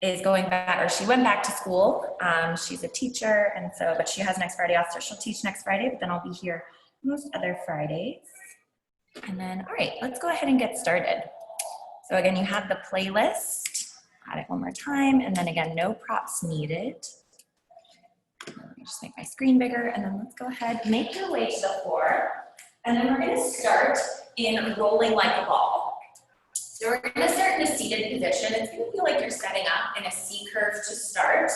is going back, or she went back to school. She's a teacher, and so, but she has next Friday off, so she'll teach next Friday, but then I'll be here most other Fridays. And then, all right, let's go ahead and get started. So again, you have the playlist. Add it one more time, and then again, no props needed. Let me just make my screen bigger, and then let's go ahead, make your way to the floor, and then we're gonna start in rolling like a ball. So we're gonna start in a seated position. It's gonna feel like you're setting up in a C curve to start,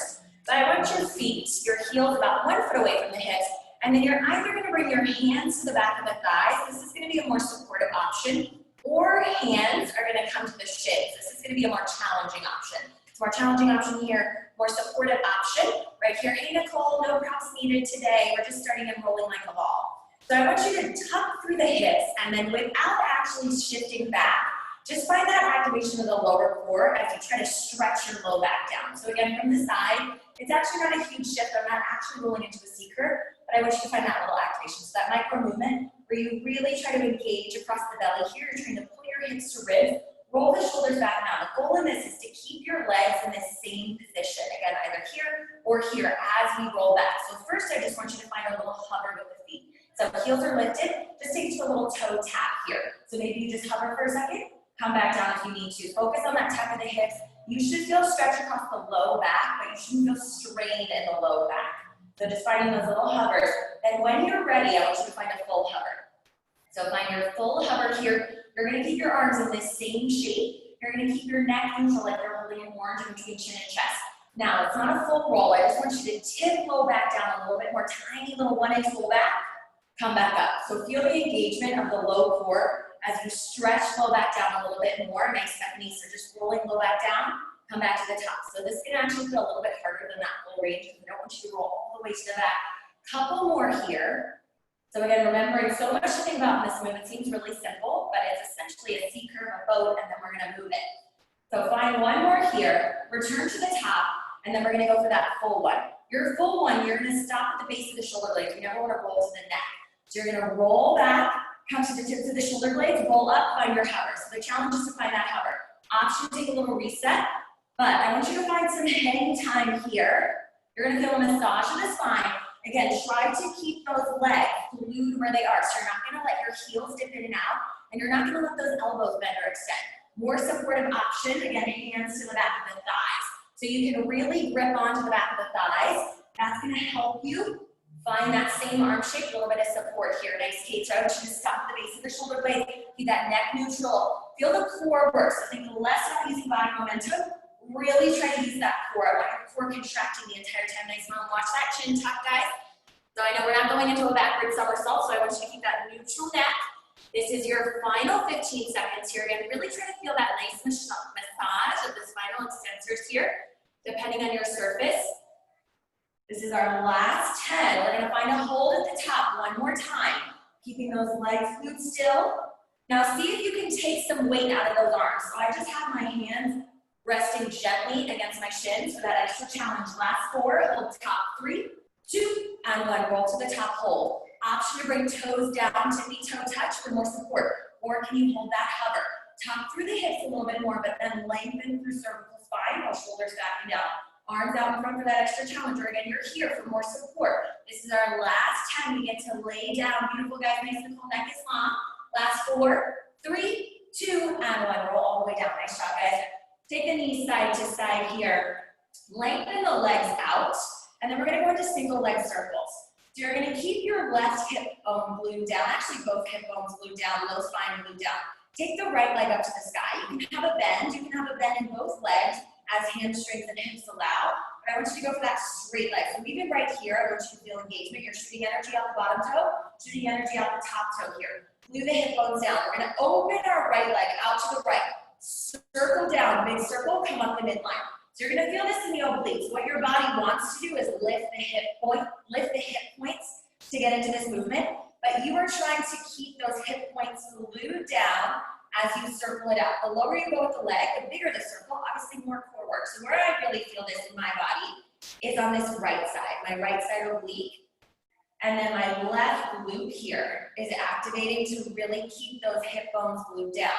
but I want your feet, your heels about 1 foot away from the hips, and then you're either gonna bring your hands to the back of the thighs. This is gonna be a more supportive option, or hands are gonna come to the shins. This is gonna be a more challenging option. It's a more challenging option here, more supportive option. Right here, hey Nicole, no props needed today. We're just starting and rolling like a ball. So I want you to tuck through the hips, and then without actually shifting back, just find that activation of the lower core as you try to stretch your low back down. So again, from the side, it's actually not a huge shift. I'm not actually rolling into a C curve, but I want you to find that little activation. So that micro movement where you really try to engage across the belly here. You're trying to pull your hips to ribs, roll the shoulders back now. The goal in this is to keep your legs in the same position. Again, either here or here as we roll back. So first, I just want you to find a little hover with the feet. So heels are lifted, just take it to a little toe tap here. So maybe you just hover for a second, come back down if you need to. Focus on that tap of the hips. You should feel stretch across the low back, but you shouldn't feel strained in the low back. So just finding those little hovers. And when you're ready, I want you to find a full hover. So find your full hover here. You're gonna keep your arms in this same shape. You're gonna keep your neck neutral like you're holding an orange in between chin and chest. Now, it's not a full roll. I just want you to tip low back down a little bit more, tiny little 1-inch roll back. Come back up. So feel the engagement of the low core as you stretch low back down a little bit more. Nice technique. So just rolling low back down, come back to the top. So this can actually feel a little bit harder than that full range because we don't want you to roll all the way to the back. Couple more here. So again, remembering so much to think about in this move. It seems really simple, but it's essentially a C curve, a boat, and then we're gonna move it. So find one more here, return to the top, and then we're gonna go for that full one. Your full one, you're gonna stop at the base of the shoulder blades. You never wanna roll to the neck. So you're gonna roll back, come to the tips of the shoulder blades, roll up, find your hover. So the challenge is to find that hover. Option, take a little reset, but I want you to find some hang time here. You're gonna feel a massage of the spine. Again, try to keep those legs glued where they are. So you're not gonna let your heels dip in and out, and you're not gonna let those elbows bend or extend. More supportive option, again, hands to the back of the thighs. So you can really grip onto the back of the thighs. That's gonna help you find that same arm shape, a little bit of support here. Nice, Kate. So I want you to stop at the base of the shoulder blade, keep that neck neutral. Feel the core work. So think less about using body momentum. Really try to use that core. I want your core contracting the entire time. Nice, mom. Watch that chin tuck, guys. So I know we're not going into a backward somersault, so I want you to keep that neutral neck. This is your final 15 seconds here. Again, really try to feel that nice massage of the spinal extensors here, depending on your surface. This is our last 10. We're gonna find a hold at the top one more time. Keeping those legs glued still. Now see if you can take some weight out of those arms. So I just have my hands resting gently against my shins for that extra challenge. Last 4, hold top 3, 2, and 1. Roll to the top, hold. Option to bring toes down, tippy toe touch for more support. Or can you hold that hover? Tuck through the hips a little bit more, but then lengthen through cervical spine while shoulders backing down. Arms out in front for that extra challenge. Or again, you're here for more support. This is our last 10. We get to lay down. Beautiful, guys. Nice and full. Neck is long. Last 4, 3, 2, and 1. Roll all the way down. Nice job, guys. Take the knees side to side here. Lengthen the legs out. And then we're going to go into single leg circles. So you're going to keep your left hip bone glued down. Actually, both hip bones glued down, low spine glued down. Take the right leg up to the sky. You can have a bend. You can have a bend in both legs as hamstrings and hips allow. But I want you to go for that straight leg. So even right here, I want you to feel engagement. You're shooting energy out the bottom toe, shooting energy out the top toe here. Glue the hip bones down. We're going to open our right leg out to the right. Circle down, big circle, come up the midline. So you're gonna feel this in the obliques. What your body wants to do is lift the hip points to get into this movement, but you are trying to keep those hip points glued down as you circle it out. The lower you go with the leg, the bigger the circle, obviously more core work. So where I really feel this in my body is on this right side, my right side oblique. And then my left glute here is activating to really keep those hip bones glued down.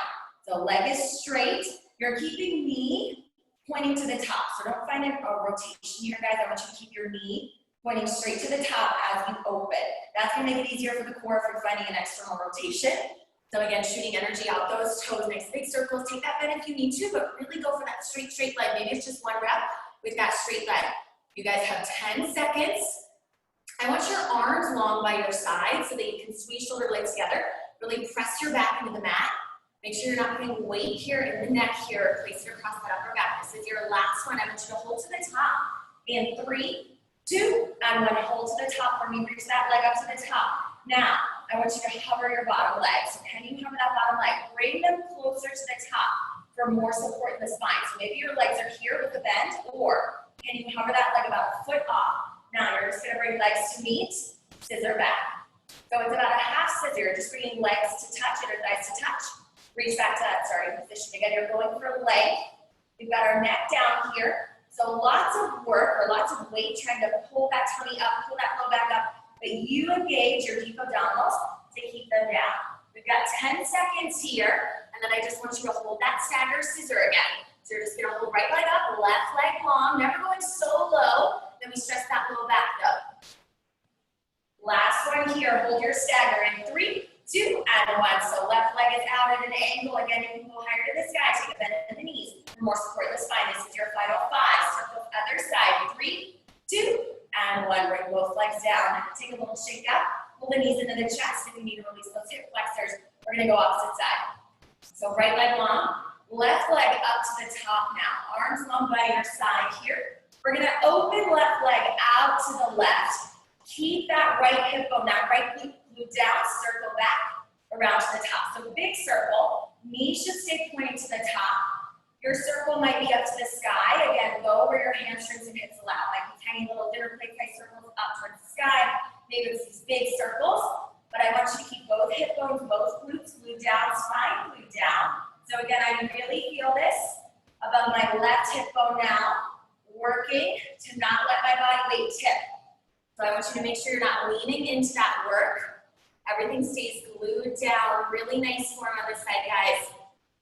So leg is straight. You're keeping knee pointing to the top. So don't find a rotation here, guys. I want you to keep your knee pointing straight to the top as you open. That's gonna make it easier for the core if you're finding an external rotation. So again, shooting energy out those toes, nice big circles. Take that bend if you need to, but really go for that straight leg. Maybe it's just one rep with that straight leg. You guys have 10 seconds. I want your arms long by your side so that you can squeeze shoulder blades together. Really press your back into the mat. Make sure you're not putting weight here in the neck here. Place it across that upper back. This is your last one. I want you to hold to the top in 3, 2, and 1. Hold to the top for me. Reach that leg up to the top. Now, I want you to hover your bottom leg. So can you hover that bottom leg? Bring them closer to the top for more support in the spine. So maybe your legs are here with the bend, or can you hover that leg about a foot off? Now you're just gonna bring legs to meet, scissor back. So it's about a half scissor, just bringing legs to touch, inner thighs to touch. Reach back to that starting position. Again, you're going for length. We've got our neck down here. So lots of work, or lots of weight, trying to pull that tummy up, pull that low back up, but you engage your deep abdominals to keep them down. We've got 10 seconds here, and then I just want you to hold that stagger scissor again. So you're just gonna hold right leg up, left leg long, never going so low. Then we stress that low back up. Last one here, hold your stagger in 3, 2, and 1. So left leg is out at an angle. Again, you can go higher to the sky, take a bend in the knees. For more support in the spine, this is your final 5. Circle other side, 3, 2, and 1. Bring both legs down. Take a little shake up. Pull the knees into the chest. If you need to release those hip flexors, we're gonna go opposite side. So right leg long, left leg up to the top now. Arms long by your side here. We're gonna open left leg out to the left. Keep that right hip bone, that right glute down, circle back around to the top. So big circle, knees should stay pointing to the top. Your circle might be up to the sky. Again, go where your hamstrings and hips allow. Like these tiny little dinner plate type circles up towards the sky. Maybe it's these big circles, but I want you to keep both hip bones, both glutes, glute down, spine, glute down. So again, I really feel this above my left hip bone now, working to not let my body weight tip. So I want you to make sure you're not leaning into that work. Everything stays glued down. Really nice form on this side, guys.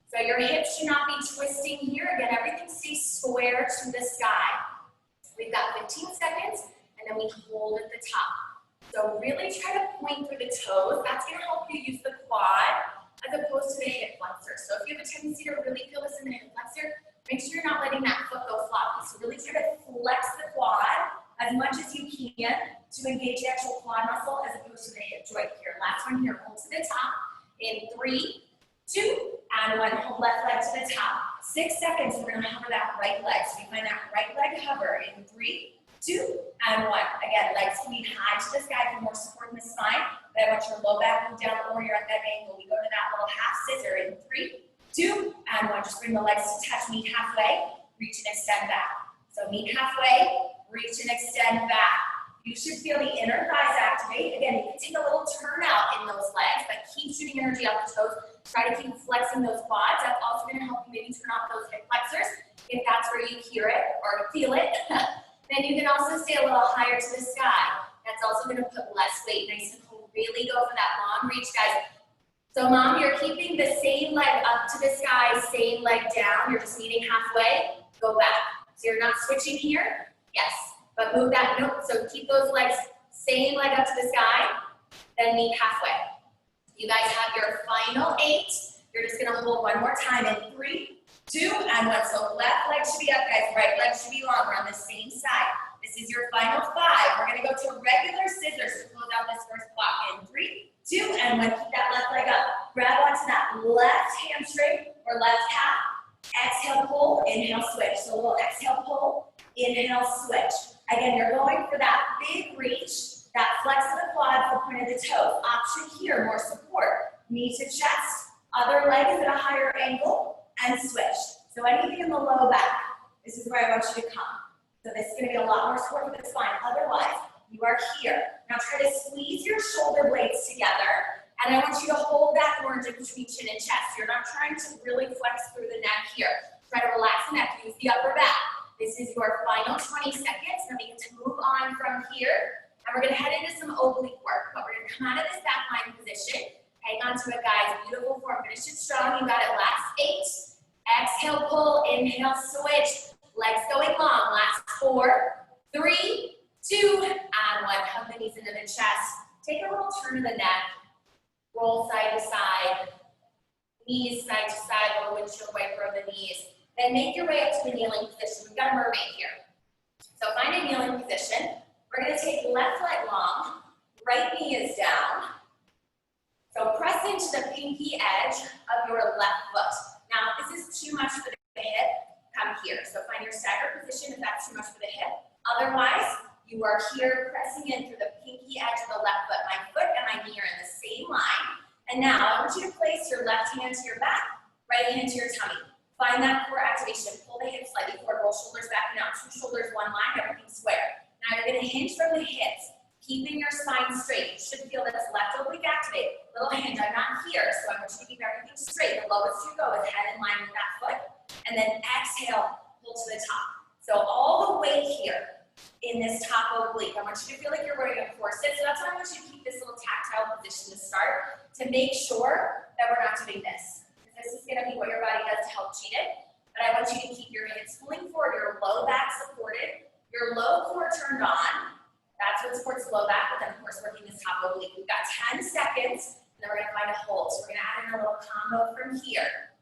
So your hips should not be twisting here. Again, everything stays square to the sky. We've got 15 seconds, and then we hold at the top. So really try to point through the toes. That's gonna help you use the quad as opposed to the hip flexor. So if you have a tendency to really feel this in the hip flexor, make sure you're not letting that foot go floppy. So really try to flex the quad as much as you can to engage the actual quad muscle as opposed to the hip joint here. Last one here, hold to the top in 3, 2, and 1. Hold left leg to the top. 6 seconds, we're gonna hover that right leg. So you find that right leg hover in 3, 2, and 1. Again, legs can be high to the sky for more support in the spine, but I want your low back move down or you're at that angle. We go to that little half scissor in 3, 2, and 1. Just bring the legs to touch, meet halfway, reach and extend back. So meet halfway, reach and extend back. You should feel the inner thighs activate. Again, you can take a little turnout in those legs, but keep shooting energy off the toes. Try to keep flexing those quads. That's also going to help you maybe turn off those hip flexors if that's where you hear it or feel it. Then you can also stay a little higher to the sky. That's also going to put less weight. Nice and cool. Really go for that long reach, guys. So mom, you're keeping the same leg up to the sky, same leg down. You're just meeting halfway. Go back. So you're not switching here. Yes, but move that, nope. So keep those legs, same leg up to the sky, then meet halfway. You guys have your final 8. You're just gonna hold one more time in 3, 2, and 1. So left leg should be up, guys. Right leg should be long. We're on the same side. This is your final 5. We're gonna go to regular scissors to close out this first block in 3, 2, and 1. Keep that left leg up. Grab onto that left hamstring or left calf. Exhale, pull, inhale, switch. So a little exhale, pull, inhale, switch. Again, you're going for that big reach, that flex of the quads, the point of the toes. Option here, more support. Knee to chest, other leg is at a higher angle, and switch. So anything in the low back, this is where I want you to come. So this is going to be a lot more support for the spine. Otherwise, you are here. Now try to squeeze your shoulder blades together. And I want you to hold that orange in between chin and chest. You're not trying to really flex through the neck here. Try to relax the neck, use the upper back. This is your final 20 seconds. Then we get to move on from here. And we're gonna head into some oblique work, but we're gonna come out of this back lying position. Hang on to it, guys. Beautiful form. Finish it strong. You got it. Last 8. Exhale, pull, inhale, switch. Legs going long. Last 4, 3, 2, and 1. Hug the knees into the chest. Take a little turn of the neck. Roll side to side. Knees side to side, little windshield wiper of the knees. Then make your way up to the kneeling position. We've got a mermaid here. So find a kneeling position. We're going to take left leg long. Right knee is down. So press into the pinky edge of your left foot. Now, if this is too much for the hip, come here. So find your staggered position if that's too much for the hip. Otherwise, you are here pressing in through the pinky edge of the left foot. My foot and my knee are in the same line. And now I want you to place your left hand to your back, right hand to your tummy. Find that core activation. Pull the hips slightly forward, roll shoulders back and out. 2 shoulders, 1 line, everything square. Now you're going to hinge from the hips, keeping your spine straight. You should feel this left oblique activate. Little hinge, I'm not here, so I want you to keep everything straight. The lowest you go is head in line with that foot. And then exhale, pull to the top. So all the way here in this top oblique, I want you to feel like you're wearing a corset. So that's why I want you to keep this little tactile position to start, to make sure that we're not doing this. This is going to be what your body does to help cheat it. But I want you to keep your hips pulling forward, your low back supported, your low core turned on. That's what supports the low back, but then of course working this top oblique. We've got 10 seconds, and then we're gonna find a hold. So we're gonna add in a little combo from here.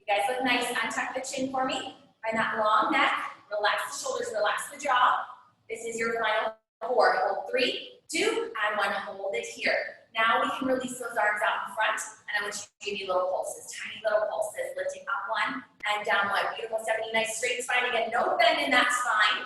You guys look nice, untuck the chin for me. Find that long neck, relax the shoulders, relax the jaw. This is your final 4. Hold 3, 2, and 1, hold it here. Now we can release those arms out in front, and I want you to give me little pulses, tiny little pulses, lifting up 1 and down 1. Beautiful, Stephanie, nice straight spine again, no bend in that spine.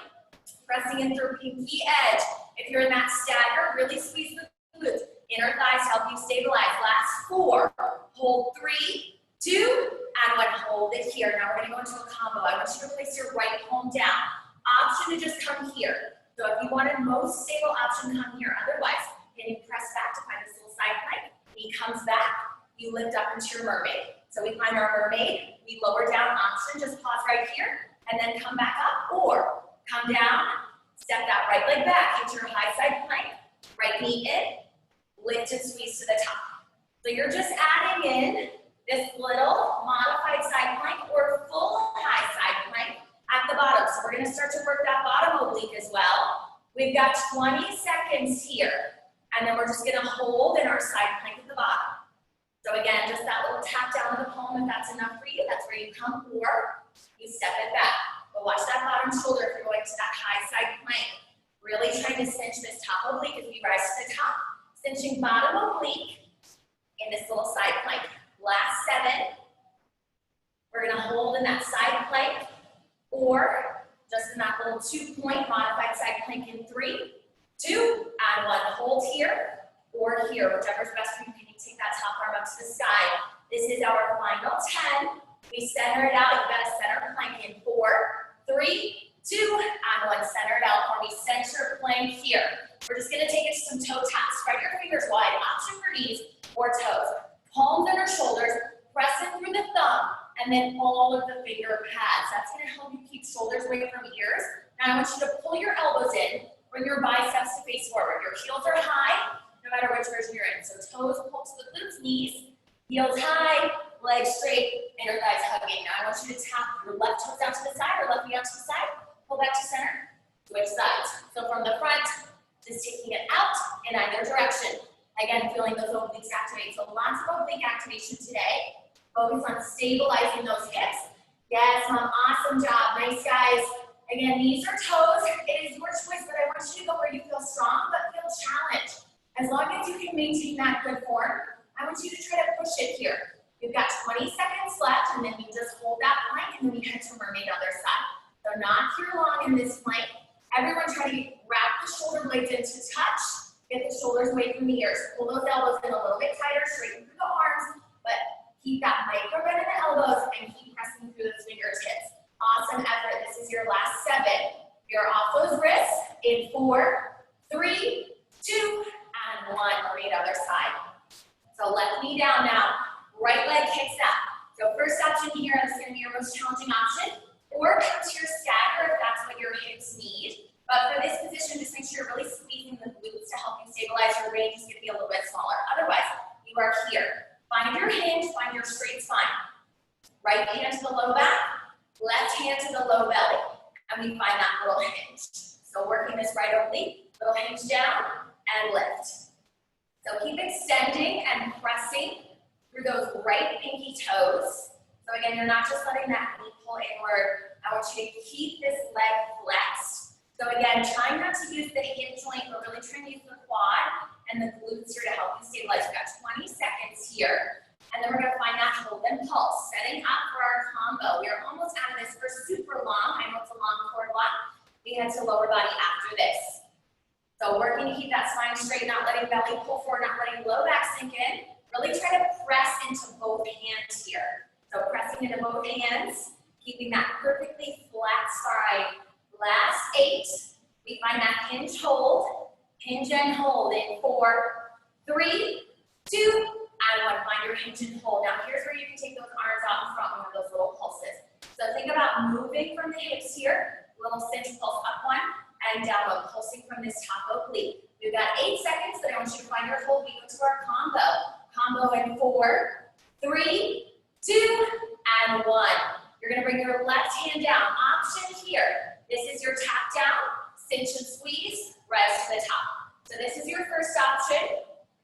Pressing in through pinky edge. If you're in that stagger, really squeeze the glutes. Inner thighs help you stabilize. Last 4. Hold 3, 2, and 1. Hold it here. Now we're going to go into a combo. I want you to place your right palm down. Option to just come here. So if you wanted most stable option, come here. Otherwise, can you press back to find this little side plank? Knee comes back. You lift up into your mermaid. So we find our mermaid. We lower down option. Just pause right here and then come back up. Or come down, step that right leg back, hit your high side plank, right knee in, lift and squeeze to the top. So you're just adding in this little modified side plank or full high side plank at the bottom. So we're gonna start to work that bottom oblique as well. We've got 20 seconds here, and then we're just gonna hold in our side plank at the bottom. So again, just that little tap down of the palm, if that's enough for you, that's where you come, or you step it back. But watch that bottom shoulder if you're going to that high side plank. Really trying to cinch this top oblique as we rise to the top. Cinching bottom oblique in this little side plank. Last 7. We're going to hold in that side plank or just in that little 2-point modified side plank in 3, 2, and 1. Hold here or here, whichever's best for you. Can you take that top arm up to the side? This is our final 10. We center it out. You've got a center plank in 4, 3, 2, and 1. Center it out for me. Center plank here. We're just going to take it to some toe taps. Spread your fingers wide. Option for knees or toes. Palms under shoulders. Press in through the thumb. And then all of the finger pads. That's going to help you keep shoulders away from ears. Now I want you to pull your elbows in. Bring your biceps to face forward. Your heels are high, no matter which version you're in. So toes pull to the glutes, knees. Heels high, legs straight, inner thighs hugging. Now I want you to tap your left toes out to the side or left knee out to the side. Pull back to center. Switch sides. So from the front, just taking it out in either direction. Again, feeling those obliques activate. So lots of oblique activation today. Focus on stabilizing those hips. Yes, Mom, awesome job. Nice, guys. Again, knees or toes. It is your choice, but I want you to go where you feel strong but feel challenged. As long as you can maintain that good form, I want you to try to push it here. We've got 20 seconds left, and then we just hold that plank, and then we head to mermaid other side. So not here long in this plank. Everyone try to wrap the shoulder blades into touch. Get the shoulders away from the ears. Pull those elbows in a little bit tighter, straighten through the arms, but keep that micro bend in the elbows and keep pressing through those fingertips. Awesome effort. This is your last 7. You're off those wrists in 4, 3, 2, and 1. Mermaid other side. So left knee down now, right leg kicks out. So first option here, this is going to be your most challenging option. Or come to your stagger if that's what your hips need. But for this position, just make sure you're really squeezing the glutes to help you stabilize. Your range is going to be a little bit smaller. Otherwise, you are here. Find your hinge, find your straight spine. Right hand to the low back, left hand to the low belly, and we find that little hinge. So working this right oblique, little hinge down and lift. So keep extending and pressing through those right pinky toes. So again, you're not just letting that knee pull inward. I want you to keep this leg flexed. So again, trying not to use the hip joint, but really trying to use the quad and the glutes here to help you stabilize. We've got 20 seconds here. And then we're gonna find that hold and pulse, setting up for our combo. We are almost out of this for super long. I know it's a long core block. We head to lower body after this. So working to keep that spine straight, not letting belly pull forward, not letting low back sink in. Really try to press into both hands here. So pressing into both hands, keeping that perfectly flat side. Last 8. We find that hinge hold and hold in 4, 3, 2, and 1. Find your hinge and hold. Now here's where you can take those arms out in front with those little pulses. So think about moving from the hips here, little cinch pulse up 1 and down 1, pulsing from this top oblique. We've got 8 seconds, but I want you to find your hold. We go to our combo. Combo in 4, 3, 2, and 1. You're gonna bring your left hand down. Option here. This is your tap down, cinch and squeeze, rise to the top. So this is your first option.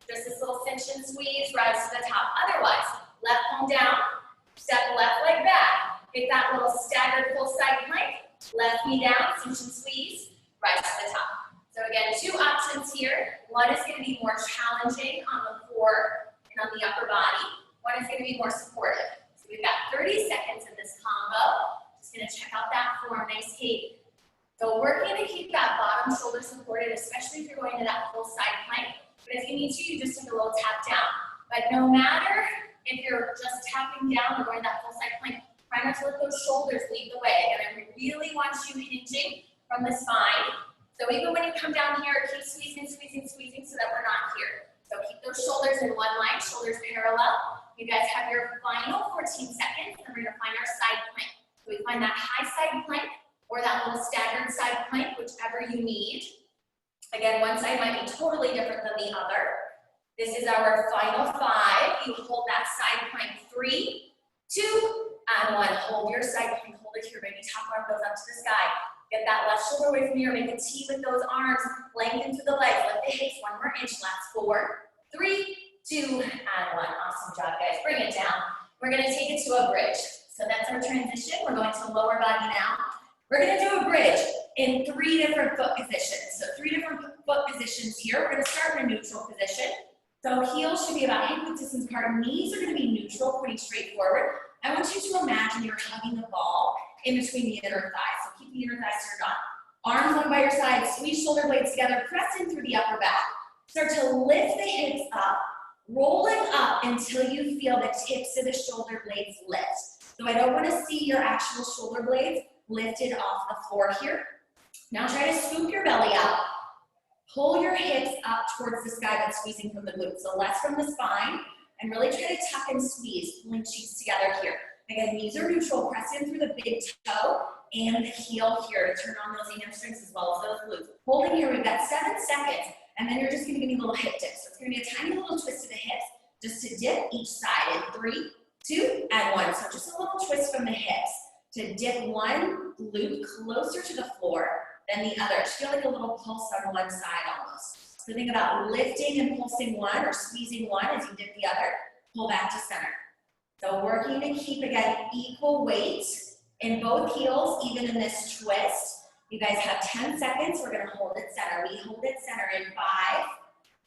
Just this little cinch and squeeze, rise to the top. Otherwise, left palm down, step left leg back. Get that little staggered full side plank. Left knee down, cinch and squeeze, rise to the top. So again, 2 options here. One is going to be more challenging on the core and on the upper body. One is going to be more supportive. So we've got 30 seconds in this combo. Just going to check out that form, nice cape. So working to keep that bottom shoulder supported, especially if you're going to that full side plank. But if you need to, you just take a little tap down. But no matter if you're just tapping down or going that full side plank, try not to let those shoulders lead the way. And I really want you hinging from the spine. So even when you come down here, keep squeezing, squeezing, squeezing so that we're not here. So keep those shoulders in one line, shoulders parallel. You guys have your final 14 seconds, and we're gonna find our side plank. So we find that high side plank or that little staggered side plank, whichever you need. Again, one side might be totally different than the other. This is our final 5. You hold that side plank, 3, 2, and 1. Hold your side plank, hold it here, baby. Top arm goes up to the sky. Get that left shoulder away from you, make a T with those arms, lengthen through the legs, lift the hips, 1 more inch, last 4, 3, 2, and 1. Awesome job, guys. Bring it down. We're gonna take it to a bridge. So that's our transition. We're going to lower body now. We're gonna do a bridge in 3 different foot positions. So 3 different foot positions here. We're gonna start in a neutral position. So heels should be about hip width distance apart. Knees are gonna be neutral, pretty straightforward. I want you to imagine you're hugging a ball in between the inner thighs. So keep the inner thighs turned on. Arms on by your side, squeeze shoulder blades together, press in through the upper back. Start to lift the hips up, rolling up until you feel the tips of the shoulder blades lift. So I don't want to see your actual shoulder blades lifted off the floor here. Now try to scoop your belly up. Pull your hips up towards the sky, but squeezing from the glutes. So less from the spine, and really try to tuck and squeeze, pulling cheeks together here. Again, knees are neutral, press in through the big toe and the heel here to turn on those hamstrings as well as those glutes. Holding here, we've got 7 seconds, and then you're just gonna give me little hip dips. So it's gonna be a tiny little twist of the hips, just to dip each side in 3, 2, and 1. So just a little twist from the hips to dip one glute closer to the floor than the other. Just feel like a little pulse on one side almost. So think about lifting and pulsing one or squeezing one as you dip the other. Pull back to center. So working to keep, again, equal weight in both heels, even in this twist. You guys have 10 seconds. We're gonna hold it center. We hold it center in 5,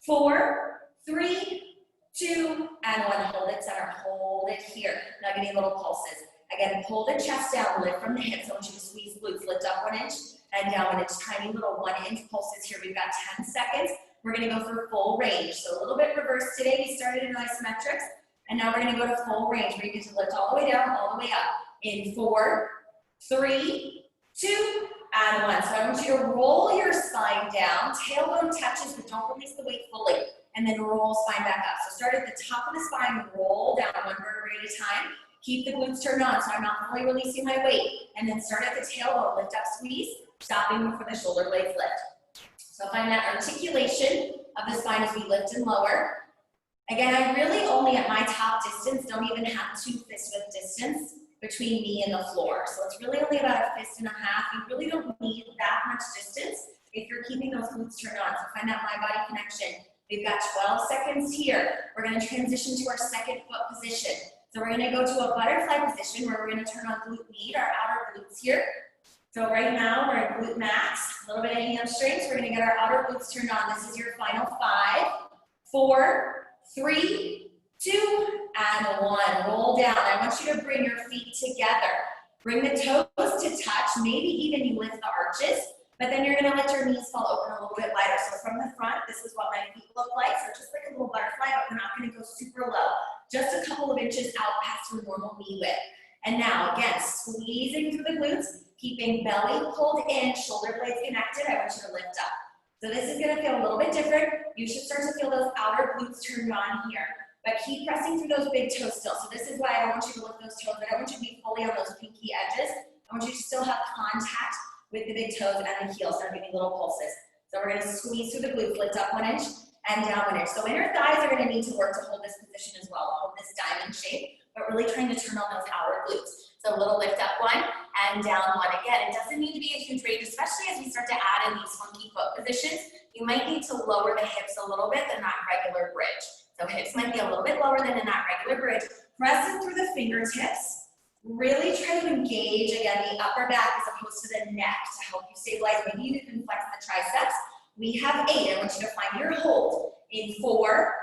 4, 3, 2, and 1. Hold it center. Hold it here. Now give me little pulses. Again, pull the chest down, lift from the hips. I want you to squeeze glutes. Lift up 1 inch and down 1 inch. Tiny little 1 inch pulses here. We've got 10 seconds. We're gonna go for full range. So a little bit reversed today. We started in isometrics. And now we're gonna go to full range where you get to lift all the way down, all the way up. In 4, 3, 2, and 1. So I want you to roll your spine down. Tailbone touches, but don't release the weight fully. And then roll spine back up. So start at the top of the spine, roll down 1 vertebrae at a time. Keep the glutes turned on so I'm not fully releasing my weight. And then start at the tailbone, lift up, squeeze, stopping before the shoulder blades lift. So find that articulation of the spine as we lift and lower. Again, I really only at my top distance don't even have 2 fist width distance between me and the floor. So it's really only about a fist and a half. You really don't need that much distance if you're keeping those glutes turned on. So find that mind-body connection. We've got 12 seconds here. We're gonna transition to our second foot position. So we're gonna go to a butterfly position where we're gonna turn on glute med, our outer glutes here. So right now we're at glute max, a little bit of hamstrings. We're gonna get our outer glutes turned on. This is your final 5, 4, 3, 2, and 1. Roll down. I want you to bring your feet together. Bring the toes to touch. Maybe even you lift the arches, but then you're gonna let your knees fall open a little bit wider. So from the front, this is what my feet look like. So just like a little butterfly, but we're not gonna go super low. Just a couple of inches out past your normal knee width. And now, again, squeezing through the glutes, keeping belly pulled in, shoulder blades connected. I want you to lift up. So this is gonna feel a little bit different. You should start to feel those outer glutes turned on here. But keep pressing through those big toes still. So this is why I don't want you to lift those toes. I don't want you to be fully on those pinky edges. I want you to still have contact with the big toes and the heels. Start giving little pulses. So we're gonna squeeze through the glutes, lift up 1 inch and down 1 inch. So inner thighs are gonna need to work to hold this position as well, hold this diamond shape, but really trying to turn on those outer glutes. So a little lift up 1 and down 1. Again, it doesn't need to be a huge range, especially as we start to add in these funky foot positions. You might need to lower the hips a little bit than that regular bridge. So hips might be a little bit lower than in that regular bridge. Press it through the fingertips. Really try to engage, again, the upper back as opposed to the neck to help you stabilize. Maybe you can flex the triceps. We have 8. I want you to find your hold in 4,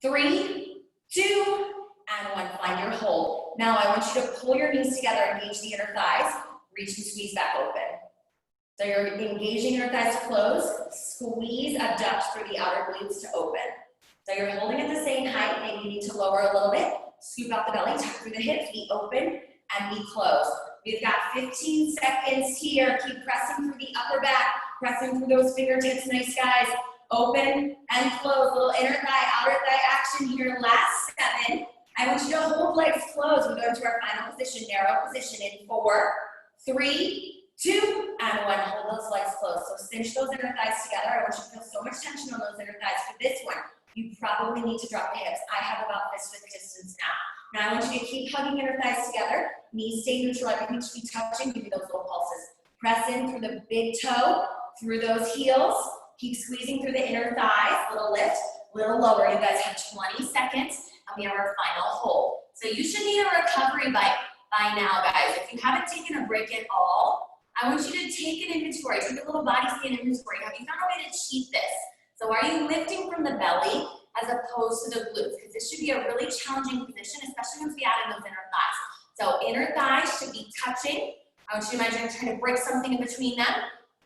3, 2, and 1. Find your hold. Now I want you to pull your knees together, engage the inner thighs, reach and squeeze back open. So you're engaging your thighs to close, squeeze, abduct through the outer glutes to open. So you're holding at the same height. Maybe you need to lower a little bit. Scoop out the belly, tuck through the hips, feet open, and we close. We've got 15 seconds here. Keep pressing through the upper back, pressing through those fingertips, nice guys. Open and close. Little inner thigh, outer thigh action here. Last 7. I want you to hold legs closed. We go into our final position, narrow position in 4, 3, 2, and 1. Hold those legs closed. So cinch those inner thighs together. I want you to feel so much tension on those inner thighs. For this one, you probably need to drop the hips. I have about fist width distance now. Now I want you to keep hugging inner thighs together. Knees stay neutral. Everything should be touching. Give me those little pulses. Press in through the big toe, through those heels. Keep squeezing through the inner thighs. Little lift, little lower. You guys have 20 seconds, and we have our final hold. So you should need a recovery by now, guys. If you haven't taken a break at all, I want you to take an inventory. Take a little body scan inventory. Have you found a way to cheat this? So are you lifting from the belly as opposed to the glutes? Because this should be a really challenging position, especially once we add in those inner thighs. So inner thighs should be touching. I want you to imagine trying to break something in between them,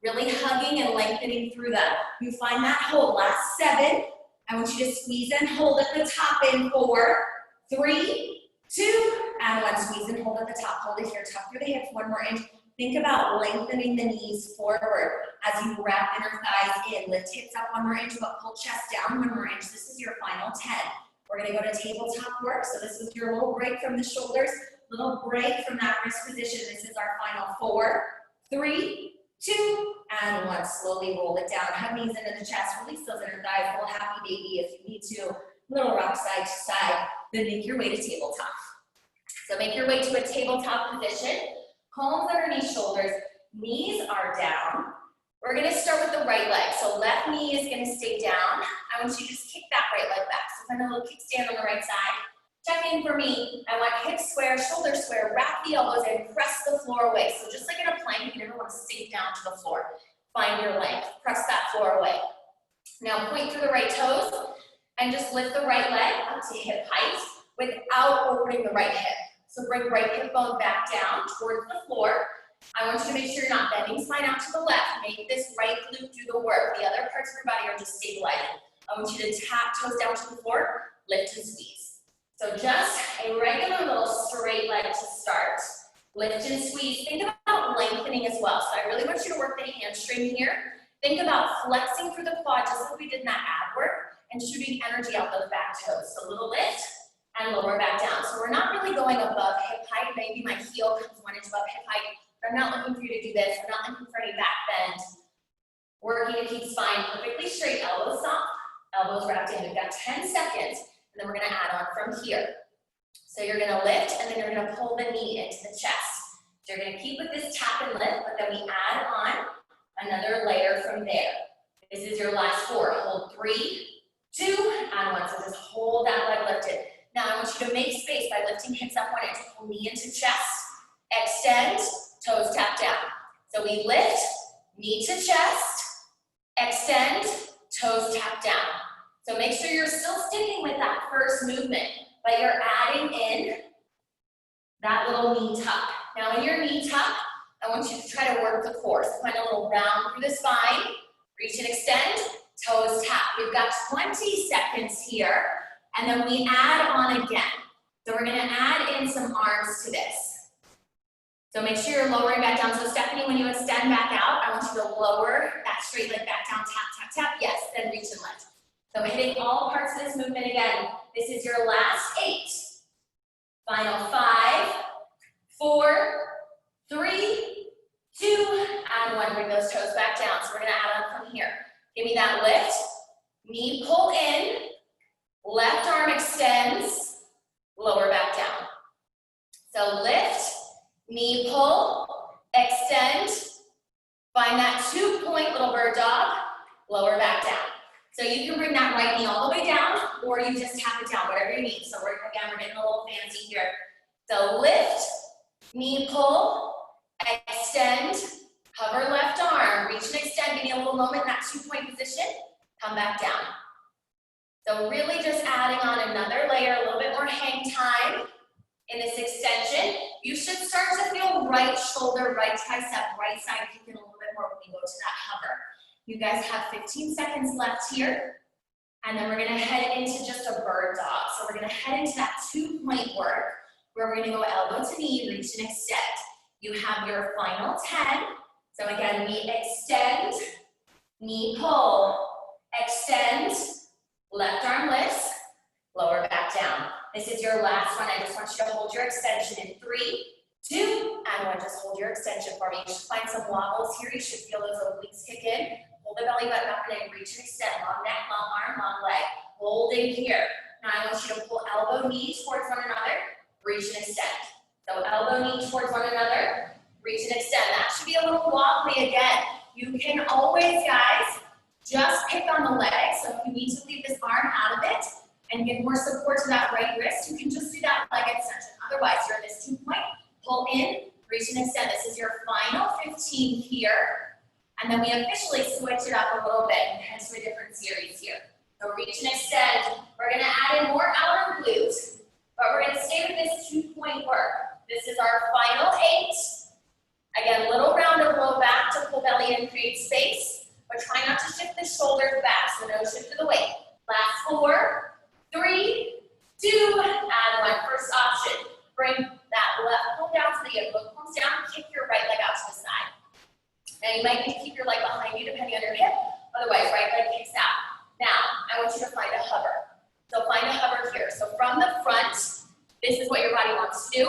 really hugging and lengthening through them. You find that hold. Last 7. I want you to squeeze and hold at the top in 4, 3, 2, and 1. Squeeze and hold at the top. Hold it here. Tuck through the hips 1 more inch. Think about lengthening the knees forward as you wrap inner thighs in. Lift hips up 1 more inch, but pull chest down 1 more inch. This is your final 10. We're gonna go to tabletop work. So this is your little break from the shoulders, little break from that wrist position. This is our final 4, 3, 2, and 1. Slowly roll it down. Hug knees into the chest. Release those inner thighs. Little happy baby if you need to. Little rock side to side. Then make your way to tabletop. So make your way to a tabletop position. Palms underneath shoulders, knees are down. We're gonna start with the right leg. So left knee is gonna stay down. I want you to just kick that right leg back. So find a little kickstand on the right side. Check in for me. I want hips square, shoulders square, wrap the elbows in, press the floor away. So just like in a plank, you never want to sink down to the floor. Find your length, press that floor away. Now point through the right toes and just lift the right leg up to hip height without opening the right hip. So bring right hip bone back down towards the floor. I want you to make sure you're not bending spine out to the left. Make this right glute do the work. The other parts of your body are just stabilizing. I want you to tap toes down to the floor, lift and squeeze. So just a regular little straight leg to start. Lift and squeeze. Think about lengthening as well. So I really want you to work the hamstring here. Think about flexing through the quad just like we did in that ab work and shooting energy out those back toes. So a little lift and lower back down. So we're not really going above hip height. Maybe my heel comes 1 inch above hip height. But I'm not looking for you to do this. I'm not looking for any back bend. Working to keep spine perfectly straight, elbows soft, elbows wrapped in. We've got 10 seconds, and then we're gonna add on from here. So you're gonna lift, and then you're gonna pull the knee into the chest. So you're gonna keep with this tap and lift, but then we add on another layer from there. This is your last 4. Hold 3, 2, and 1. So just hold that leg lifted. Now I want you to make space by lifting hips up 1 inch. Pull knee into chest, extend, toes tap down. So we lift, knee to chest, extend, toes tap down. So make sure you're still sticking with that first movement, but you're adding in that little knee tuck. Now in your knee tuck, I want you to try to work the core. So find a little round through the spine, reach and extend, toes tap. We've got 20 seconds here, and then we add on again. So we're gonna add in some arms to this. So make sure you're lowering back down. So Stephanie, when you extend back out, I want you to lower that straight leg back down, tap, tap, tap. Yes, then reach and lift. So hitting all parts of this movement again. This is your last 8. Final 5, 4, 3, 2, and 1. Bring those toes back down. So we're gonna add on from here. Give me that lift. Knee pull in. Left arm extends. Lower back down. So lift. Knee pull, extend, find that 2-point little bird dog, lower back down. So you can bring that right knee all the way down, or you just tap it down, whatever you need. So we're getting a little fancy here. So lift, knee pull, extend, hover left arm, reach and extend, give me a little moment in that 2-point position, come back down. So really just adding on another layer, a little bit more hang time. In this extension, you should start to feel right shoulder, right tricep, right side kicking a little bit more when we go to that hover. You guys have 15 seconds left here, and then we're gonna head into just a bird dog. So we're gonna head into that 2-point work, where we're gonna go elbow to knee, reach and extend. You have your final 10. So again, we extend, knee pull, extend, left arm lifts, lower back down. This is your last one. I just want you to hold your extension in 3, 2, and 1. Just hold your extension for me. You should find some wobbles here. You should feel those obliques kick in. Hold the belly button up and then reach and extend. Long neck, long arm, long leg. Holding here. Now I want you to pull elbow, knee towards one another. Reach and extend. So elbow, knee towards one another. Reach and extend. That should be a little wobbly again. You can always, guys, just pick on the leg. So if you need to leave this arm out of it, and get more support to that right wrist, you can just do that leg extension. Otherwise, you're in this 2-point, pull in, reach and extend. This is your final 15 here. And then we officially switch it up a little bit and head to a different series here. So reach and extend. We're gonna add in more outer glutes, but we're gonna stay with this 2-point work. This is our final 8. Again, little round of low back to pull belly in, create space, but try not to shift the shoulders back, so no shift of the weight. Last 4, 3, 2, and 1. First option, bring that left palm down to the yoke, both palms down, kick your right leg out to the side. Now you might need to keep your leg behind you depending on your hip, otherwise right leg kicks out. Now, I want you to find a hover. So find a hover here. So from the front, this is what your body wants to do.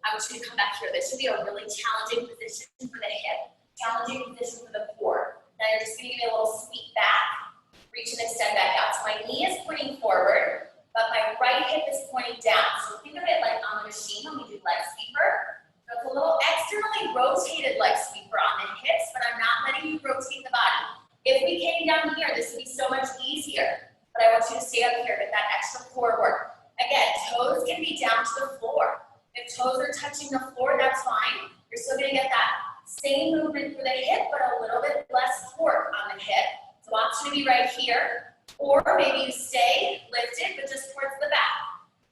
I want you to come back here. This should be a really challenging position for the hip, challenging position for the core. Now you're just gonna give me a little sweep back, reach and extend back out. So my knee is pointing forward, but my right hip is pointing down. So think of it like on the machine when we do leg sweeper. So it's a little externally rotated leg sweeper on the hips, but I'm not letting you rotate the body. If we came down here, this would be so much easier. But I want you to stay up here, get that extra core work. Again, toes can be down to the floor. If toes are touching the floor, that's fine. You're still gonna get that same movement for the hip, but a little bit less torque on the hip. So option to be right here, or maybe you stay lifted, but just towards the back.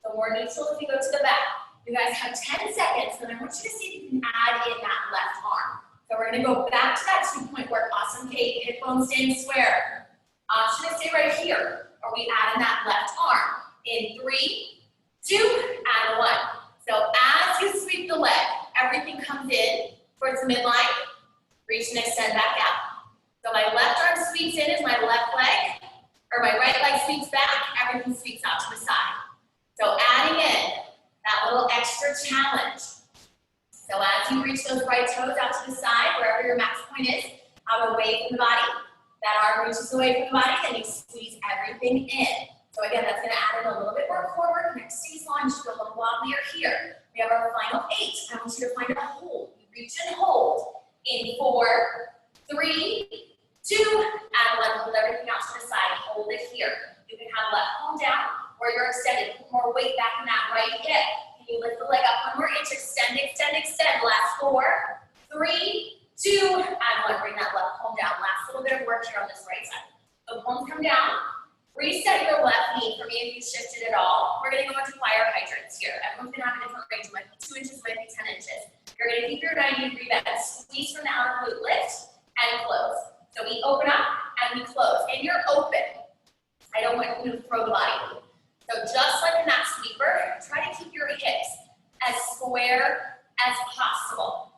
So more neutral if you go to the back. You guys have 10 seconds, and I want you to see if you can add in that left arm. So we're gonna go back to that 2-point work. Awesome, Kate. Hip bones staying square. Option to stay right here, or we add in that left arm. In 3, 2, and 1. So as you sweep the leg, everything comes in towards the midline. Reach and extend back out. So my left arm sweeps in as my left leg, or my right leg sweeps back, everything sweeps out to the side. So adding in that little extra challenge. So as you reach those right toes out to the side, wherever your max point is, out away from the body, that arm reaches away from the body, then you squeeze everything in. So again, that's gonna add in a little bit more core work. Next stays long, you should feel a little wobblier here. We have our final 8. I want you to find a hold. You reach and hold in 4, 3, 2, and 1. Hold everything out to the side. Hold it here. You can have left palm down or you're extended. Put more weight back in that right hip. Can you lift the leg up 1 more inch? Extend, extend, extend. Last 4, 3, 2, and 1. Bring that left palm down. Last little bit of work here on this right side. So palms come down. Reset your left knee for me if you shifted at all. We're going to go into fire hydrants here. Everyone's going to have a different range. It might be 2 inches, it might be 10 inches. You're going to keep your 90-degree bend. Squeeze from the outer glute, lift, and close. So we open up and we close. And you're open. I don't want you to throw the body. So just like in that sweeper, try to keep your hips as square as possible.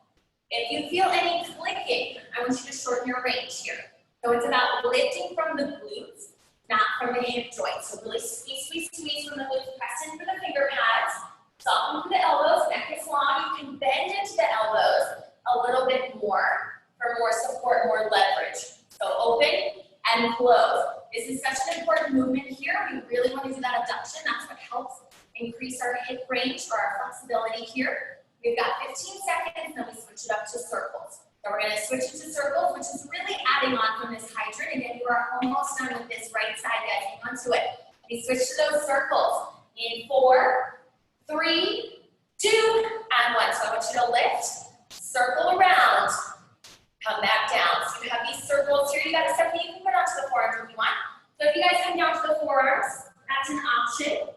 If you feel any clicking, I want you to shorten your range here. So it's about lifting from the glutes, not from the hip joints. So really squeeze, squeeze, squeeze from the glutes. Press in for the finger pads. Soften through the elbows. Neck is long. You can bend into the elbows a little bit more for more support, more leverage. So open and close. This is such an important movement here. We really want to do that abduction. That's what helps increase our hip range or our flexibility here. We've got 15 seconds, then we switch it up to circles. So we're going to switch it to circles, which is really adding on from this hydrant. Again, you are almost done with this right side, guys. Hang on to it. We switch to those circles in 4, 3, 2, and 1. So I want you to lift, circle around, come back down. So you have these circles here. You got to step, you can put it onto the forearms if you want. So if you guys come down to the forearms, that's an option.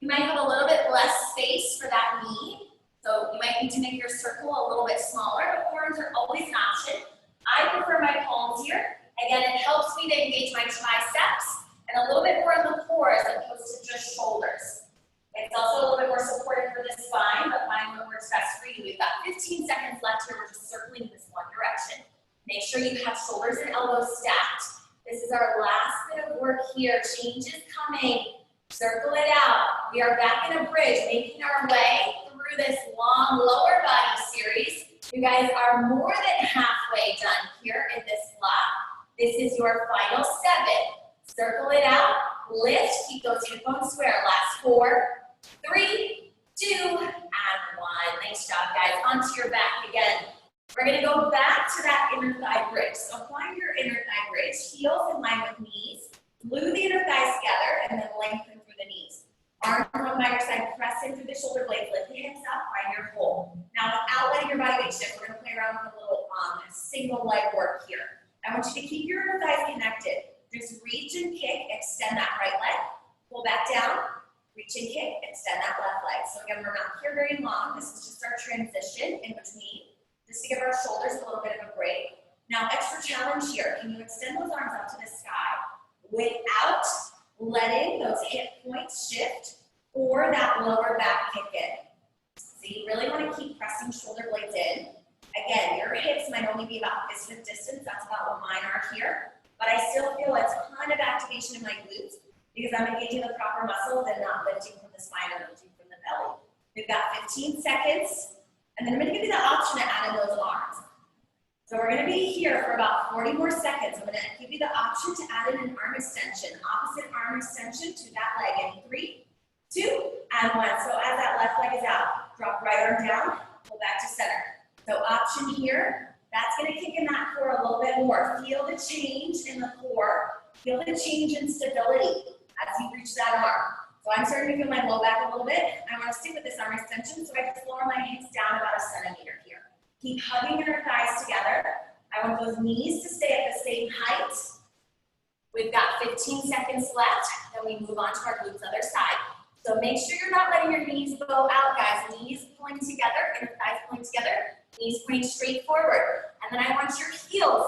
You might have a little bit less space for that knee. So you might need to make your circle a little bit smaller, but forearms are always an option. I prefer my palms here. Again, it helps me to engage my triceps and a little bit more in the core as opposed to just shoulders. It's also a little bit more supportive for the spine, but find what works best for you. We've got 15 seconds left here. We're just circling this one direction. Make sure you have shoulders and elbows stacked. This is our last bit of work here. Change is coming. Circle it out. We are back in a bridge, making our way through this long lower body series. You guys are more than halfway done here in this block. This is your final 7. Circle it out, lift, keep those hip bones square. Last 4, 3, 2, and 1. Nice job, guys. Onto your back again. We're going to go back to that inner thigh bridge. So find your inner thigh bridge, heels in line with knees. Glue the inner thighs together and then lengthen through the knees. Arms on by your side, press in through the shoulder blades, lift the hips up, find your hold. Now without letting your body weight shift, we're going to play around with a little single leg work here. I want you to keep your inner thighs connected. Just reach and kick, extend that right leg, pull back down, reach and kick, extend that left leg. So again, we're not here very long. This is just our transition in between, just to give our shoulders a little bit of a break. Now extra challenge here, can you extend those arms up to the sky without letting those hip points shift or that lower back kick in? So you really want to keep pressing shoulder blades in. Again, your hips might only be about this width distance. That's about what mine are here. But I still feel a ton of activation in my glutes because I'm engaging the proper muscles and not lifting from the spine or lifting from the belly. We've got 15 seconds, and then I'm going to give you the option to add in those arms. So we're going to be here for about 40 more seconds. I'm going to give you the option to add in an arm extension, opposite arm extension to that leg in 3, 2, and 1. So as that left leg is out, drop right arm down, pull back to center. So option here, that's going to kick in that core a little bit more. Feel the change in the core. Feel the change in stability as you reach that arm. So I'm starting to feel my low back a little bit. I want to stick with this arm extension, so I just lower my hips down about 1 centimeter here. Keep hugging your thighs together. I want those knees to stay at the same height. We've got 15 seconds left, then we move on to our glutes other side. So make sure you're not letting your knees go out, guys. Knees pulling together, inner thighs pulling together, knees pointing straight forward. And then I want your heels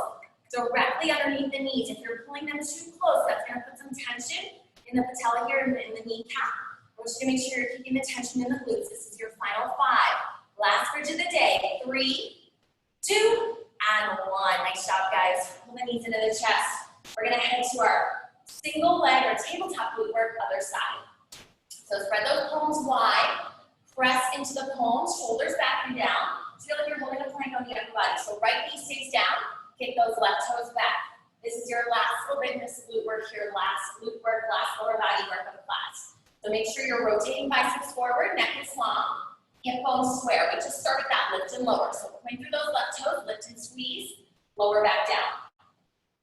directly underneath the knees. If you're pulling them too close, that's going to put some tension in the patella here and in the kneecap. I want you to make sure you're keeping the tension in the glutes. This is your final 5. Last bridge of the day. 3, 2, and 1. Nice job, guys. Pull the knees into the chest. We're going to head to our single leg or tabletop glute work, other side. So spread those palms wide. Press into the palms, shoulders back and down. Feel like you're holding a plank on the upper body. So right knee stays down. Kick those left toes back. This is your last little bit of this glute work here, last glute work, last lower body work of the class. So make sure you're rotating biceps forward, neck is long, hip bones square. We just start with that lift and lower. So point through those left toes, lift and squeeze, lower back down.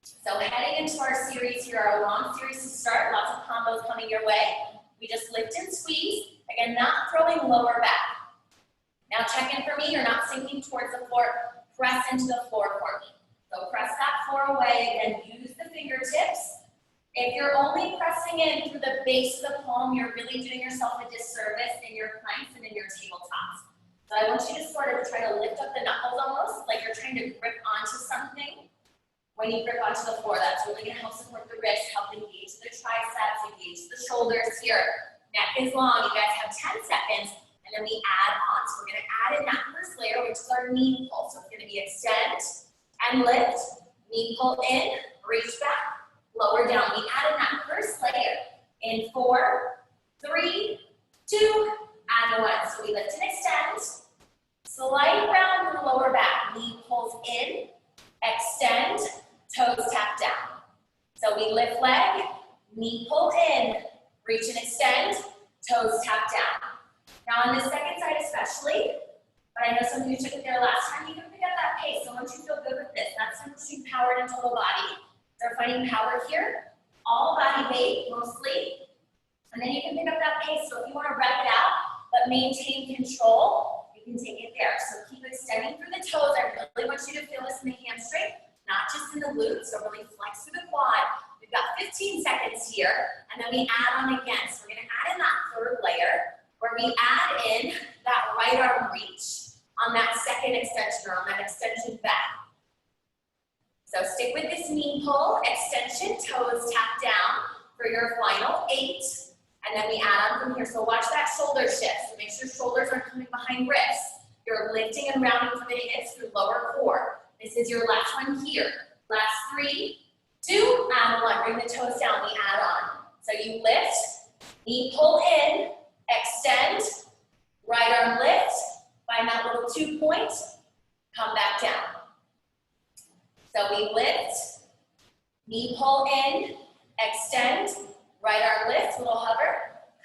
So heading into our series here, our long series to start, lots of combos coming your way. We just lift and squeeze, again, not throwing lower back. Now check in for me, you're not sinking towards the floor, press into the floor for me. So press that floor away, again, use the fingertips. If you're only pressing in through the base of the palm, you're really doing yourself a disservice in your planks and in your tabletops. So I want you to sort of try to lift up the knuckles almost, like you're trying to grip onto something. When you grip onto the floor, that's really gonna help support the wrists, help engage the triceps, engage the shoulders here. Neck is long, you guys have 10 seconds, and then we add on. So we're gonna add in that first layer, which is our knee pull. So it's gonna be extend and lift, knee pull in, reach back, lower down. We add in that first layer in 4, 3, 2, and 1. So we lift and extend, slight round in the lower back, knee pulls in, extend, toes tap down. So we lift leg, knee pull in, reach and extend, toes tap down. Now on the second side especially, but I know some of you took it there last time, you can pick up that pace. So once you feel good with this, that's switching power and total body. So we're finding power here, all body weight mostly, and then you can pick up that pace. So if you want to rep it out, but maintain control, you can take it there. So keep extending through the toes. I really want you to feel this in the hamstring, not just in the glutes. So really flex through the quad. We've got 15 seconds here, and then we add on again. So we're going to add in that third layer, where we add in that right arm reach on that second extension, or on that extension back. So stick with this knee pull, extension, toes tap down for your final 8. And then we add on from here. So watch that shoulder shift. So make sure shoulders are coming behind wrists. You're lifting and rounding for the hips through lower core. This is your last one here. Last 3, 2, and 1. Bring the toes down, we add on. So you lift, knee pull in, extend, right arm lift, find that little 2 point, come back down. So we lift, knee pull in, extend, right arm lift, little hover,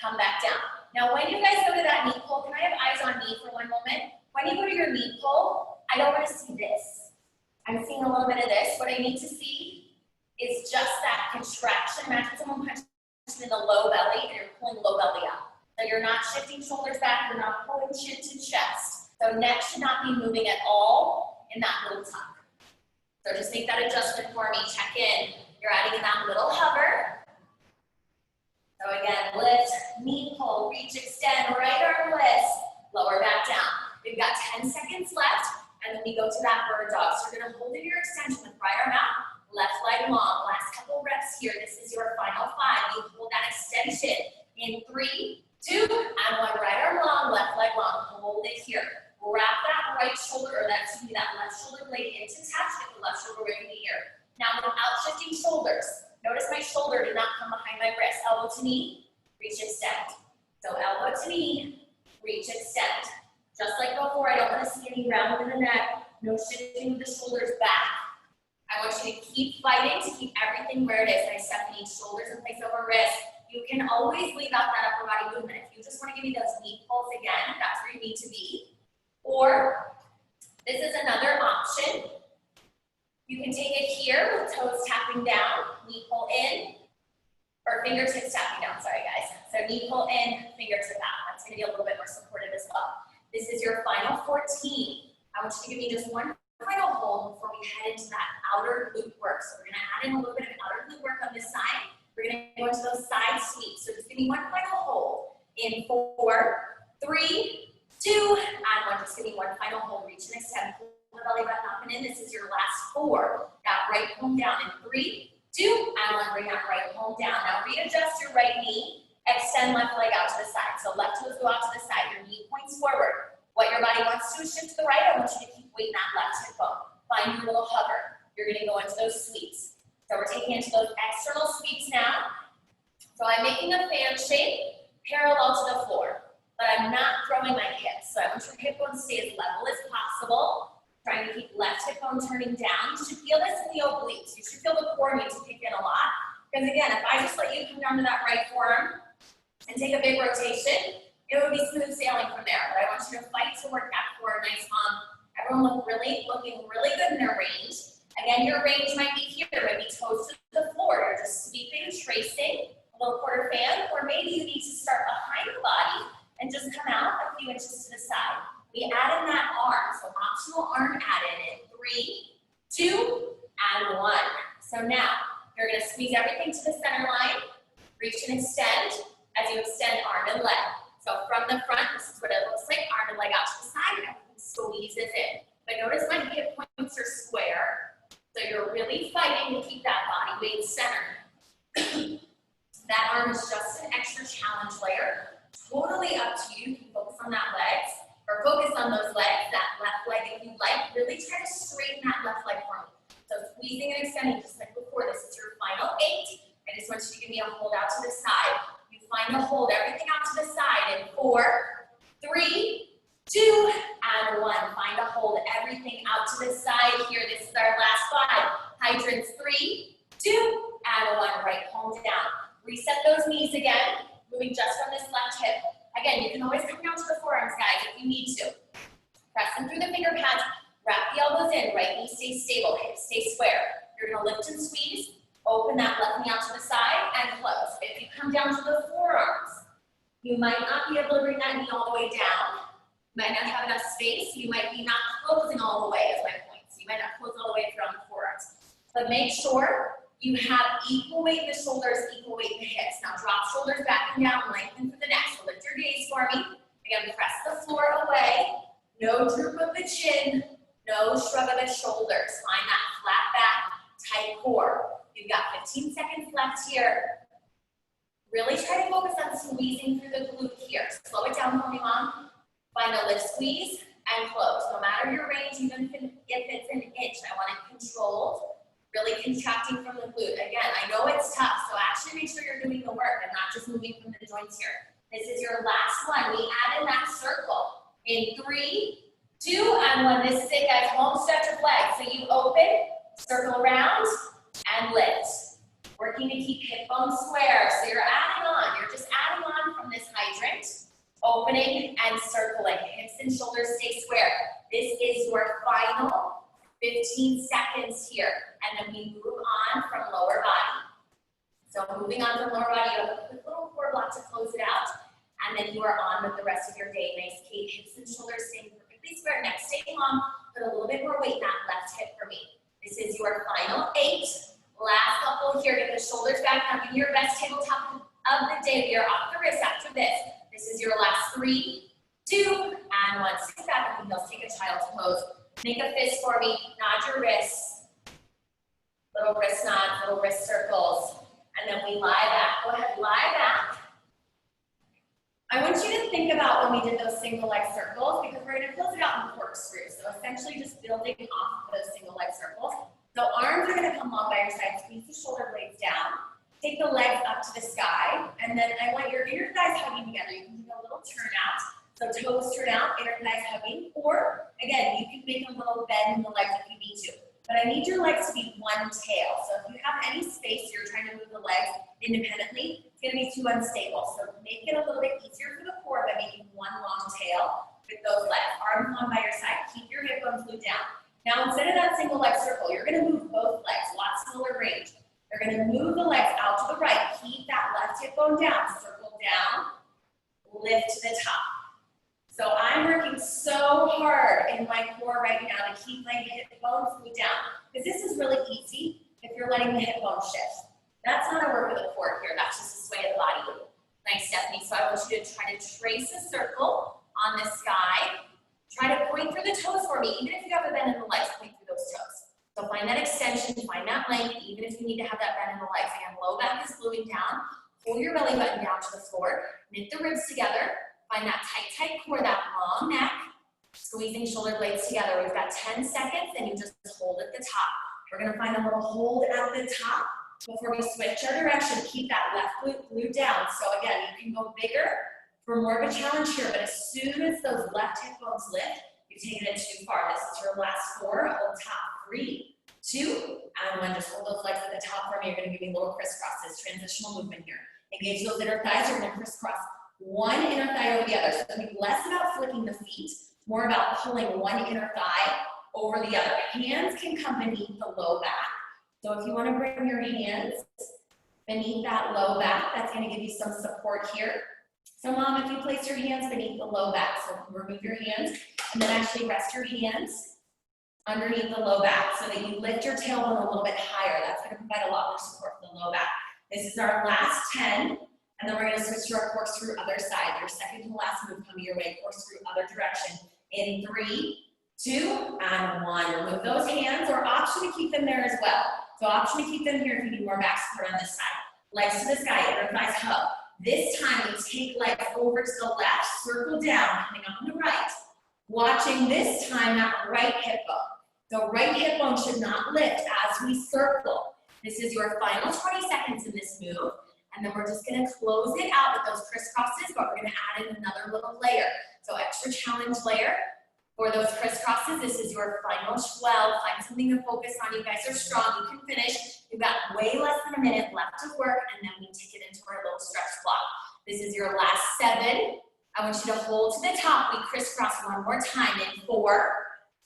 come back down. Now when you guys go to that knee pull, can I have eyes on me for one moment? When you go to your knee pull, I don't want to see this. I'm seeing a little bit of this. What I need to see is just that contraction. Imagine someone punching in the low belly and you're pulling low belly up. So you're not shifting shoulders back, you're not pulling chin to chest. So neck should not be moving at all in that little tuck. So just make that adjustment for me, check in. You're adding in that little hover. So again, lift, knee pull, reach, extend, right arm lift, lower back down. We've got 10 seconds left, and then we go to that bird dog. So you're gonna hold in your extension with right arm out, left leg long. Last couple reps here, this is your final 5. You hold that extension in 3, 2, and 1. Right arm long, left leg long, hold it here. Wrap that right shoulder, or that left shoulder blade into touch with the left shoulder right here. Now without shifting shoulders, notice my shoulder did not come behind my wrist. Elbow to knee, reach, extend. So elbow to knee, reach, extend. Just like before, I don't want to see any rounding in the neck, no shifting of the shoulders back. I want you to keep fighting to keep everything where it is. Nice Stephanie, shoulders in place over wrist. You can always leave out that upper body movement. If you just want to give me those knee pulls again, that's where you need to be. Or this is another option. You can take it here with toes tapping down, knee pull in, or fingertips tapping down, sorry guys. So knee pull in, fingertip out. That's gonna be a little bit more supportive as well. This is your final 14. I want you to give me just one final hold before we head into that outer glute work. So we're gonna add in a little bit of outer glute work on this side. We're gonna go into those side sweeps. So just give me one final hold in 4, 3, 2, and 1. Just give me one final hold. Reach and extend. Pull the belly button up and in. This is your last 4. That right palm down in 3, 2, and 1. Bring that right palm down. Now readjust your right knee. Extend left leg out to the side. So left toes go out to the side. Your knee points forward. What your body wants to do is shift to the right. I want you to keep weighting that left hip bone. Find your little hover. You're going to go into those sweeps. So we're taking into those external sweeps now. So I'm making a fan shape parallel to the floor, but I'm not throwing my hips. So I want your hip bone to stay as level as possible. Trying to keep left hip bone turning down. You should feel this in the obliques. You should feel the core need to kick in a lot. Because again, if I just let you come down to that right forearm and take a big rotation, it would be smooth sailing from there. But I want you to fight to work that core nice on. Everyone looking really good in their range. Again, your range might be here, maybe toes to the floor. You're just sweeping, tracing, a little quarter fan, or maybe you need to start behind the body and just come out a few inches to the side. We add in that arm, so optional arm added in 3, 2, and 1. So now, you're gonna squeeze everything to the center line, reach and extend as you extend arm and leg. So from the front, this is what it looks like, arm and leg out to the side, everything squeezes in. But notice my hip points are square. So you're really fighting to keep that body weight centered. That arm is just an extra challenge layer. Totally up to you. You can focus on that legs or focus on those legs, that left leg if you like. Really try to straighten that left leg for me. So squeezing and extending just like before. This is your final 8. I just want you to give me a hold out to the side. You find the hold, everything out to the side in 4, 3, 2, and 1. Find a hold, everything out to the side here. This is our last 5. Hydrants, 3, 2, and 1. Right palm down. Reset those knees again, moving just from this left hip. Again, you can always come down to the forearms, guys, if you need to. Press them through the finger pads, wrap the elbows in, right knee stays stable, hips stay square. You're gonna lift and squeeze, open that left knee out to the side, and close. If you come down to the forearms, you might not be able to bring that knee all the way down. Might not have enough space. You might be not closing all the way is my point. So you might not close all the way through on the forearms. But make sure you have equal weight in the shoulders, equal weight in the hips. Now drop shoulders back and down, lengthen for the neck. So lift your gaze for me. Again, press the floor away. No droop of the chin, no shrug of the shoulders. Find that flat back, tight core. You've got 15 seconds left here. Really try to focus on squeezing through the glute here. Slow it down for me, Mom. Find a lift, squeeze, and close. No matter your range, even if it's an inch, I want it controlled, really contracting from the glute. Again, I know it's tough, so actually make sure you're doing the work and not just moving from the joints here. This is your last one. We add in that circle in 3, 2, and 1. This is it, guys. Home stretch of legs. So you open, circle around, and lift. Working to keep hip bones square. So you're adding on. You're just adding on from this hydrant. Opening and circling. Hips and shoulders stay square. This is your final 15 seconds here. And then we move on from lower body. So moving on from lower body, you have a quick little core block to close it out. And then you are on with the rest of your day. Nice Kate, hips and shoulders staying perfectly square. Neck staying long. Put a little bit more weight in that left hip for me. This is your final 8. Last couple here. Get the shoulders back. Now give me your best tabletop of the day. We are off the wrist after this. This is your last 3, 2, and 1. Sit back with the heels. Take a child's pose. Make a fist for me. Nod your wrists. Little wrist nods, little wrist circles. And then we lie back. Go ahead, lie back. I want you to think about when we did those single leg circles because we're going to close it out in corkscrew. So essentially just building off of those single leg circles. So arms are going to come long by your side. Squeeze the shoulder blades down. Take the legs up to the sky, and then I want your inner thighs hugging together. You can do a little turnout. So toes turn out, inner thighs hugging. Or, again, you can make a little bend in the legs if you need to. But I need your legs to be one tail. So if you have any space, you're trying to move the legs independently, it's going to be too unstable. So make it a little bit easier for the core by making one long tail with those legs. Arms long by your side. Keep your hip bones glued down. Now, instead of that single leg circle, you're going to move both legs. Lots smaller range. You're going to move the legs out to the right. Keep that left hip bone down. Circle down. Lift to the top. So I'm working so hard in my core right now to keep my hip bones glued down. Because this is really easy if you're letting the hip bone shift. That's not a work of the core here. That's just a sway of the body. Nice, Stephanie. So I want you to try to trace a circle on the sky. Try to point through the toes for me. Even if you have a bend in the legs, point through those toes. So find that extension, find that length, even if you need to have that bend in the legs. Again, low back is gluing down. Pull your belly button down to the floor. Knit the ribs together. Find that tight, tight core, that long neck. Squeezing shoulder blades together. We've got 10 seconds, and you just hold at the top. We're going to find a little hold at the top before we switch our direction. Keep that left glute glued down. So again, you can go bigger for more of a challenge here, but as soon as those left hip bones lift, you've taken it too far. This is your last 4 on top. 3, 2, and one, just hold those legs at the top for me. You're gonna give me little crisscrosses, transitional movement here. Engage those inner thighs, you're gonna crisscross one inner thigh over the other. So it's gonna be less about flicking the feet, more about pulling one inner thigh over the other. Hands can come beneath the low back. So if you wanna bring your hands beneath that low back, that's gonna give you some support here. So mom, if you place your hands beneath the low back, so remove your hands, and then actually rest your hands underneath the low back so that you lift your tailbone a little bit higher. That's gonna provide a lot more support for the low back. This is our last 10, and then we're gonna switch to our corkscrew other side. Your second to last move coming your way, corkscrew other direction. In 3, 2, and 1. Remove those hands, or option to keep them there as well. So option to keep them here if you need more back support on this side. Legs to the sky, inner thighs hug. This time we take legs over to the left, circle down, coming up on the right. Watching this time that right hip bone. The right hip bone should not lift as we circle. This is your final 20 seconds in this move. And then we're just gonna close it out with those crisscrosses, but we're gonna add in another little layer. So extra challenge layer for those crisscrosses. This is your final 12. Find something to focus on. You guys are strong, you can finish. We've got way less than a minute left to work, and then we take it into our little stretch block. This is your last 7. I want you to hold to the top. We crisscross one more time in 4,